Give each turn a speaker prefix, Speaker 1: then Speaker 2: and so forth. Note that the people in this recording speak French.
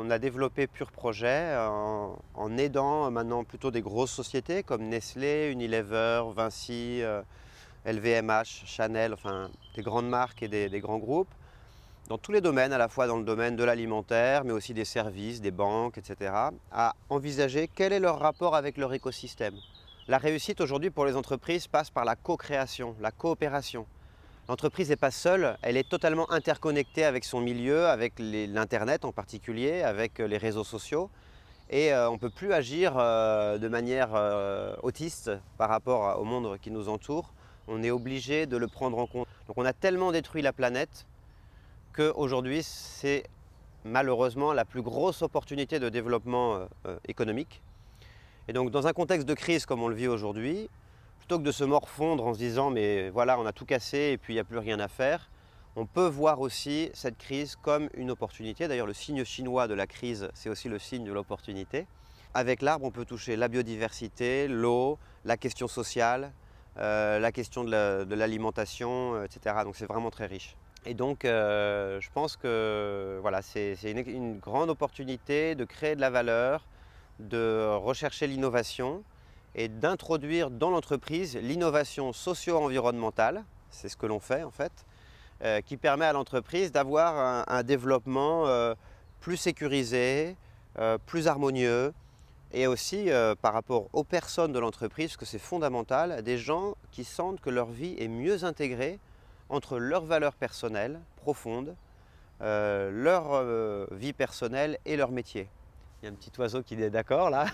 Speaker 1: on a développé Pur Projet en aidant maintenant plutôt des grosses sociétés comme Nestlé, Unilever, Vinci, LVMH, Chanel, enfin des grandes marques et des grands groupes, dans tous les domaines, à la fois dans le domaine de l'alimentaire, mais aussi des services, des banques, etc., à envisager quel est leur rapport avec leur écosystème. La réussite aujourd'hui pour les entreprises passe par la co-création, la coopération. L'entreprise n'est pas seule, elle est totalement interconnectée avec son milieu, avec l'Internet en particulier, avec les réseaux sociaux. Et on ne peut plus agir de manière autiste par rapport au monde qui nous entoure. On est obligé de le prendre en compte. Donc on a tellement détruit la planète qu'aujourd'hui c'est malheureusement la plus grosse opportunité de développement économique. Et donc dans un contexte de crise comme on le vit aujourd'hui, plutôt que de se morfondre en se disant mais voilà on a tout cassé et puis il n'y a plus rien à faire, on peut voir aussi cette crise comme une opportunité. D'ailleurs le signe chinois de la crise c'est aussi le signe de l'opportunité. Avec l'arbre on peut toucher la biodiversité, l'eau, la question sociale, la question de l'alimentation, etc. Donc c'est vraiment très riche. Et donc je pense que voilà, c'est une grande opportunité de créer de la valeur, de rechercher l'innovation et d'introduire dans l'entreprise l'innovation socio-environnementale, c'est ce que l'on fait en fait, qui permet à l'entreprise d'avoir un développement plus sécurisé, plus harmonieux et aussi par rapport aux personnes de l'entreprise, parce que c'est fondamental, des gens qui sentent que leur vie est mieux intégrée entre leurs valeurs personnelles profondes, leur vie personnelle et leur métier. Il y a un petit oiseau qui est d'accord là.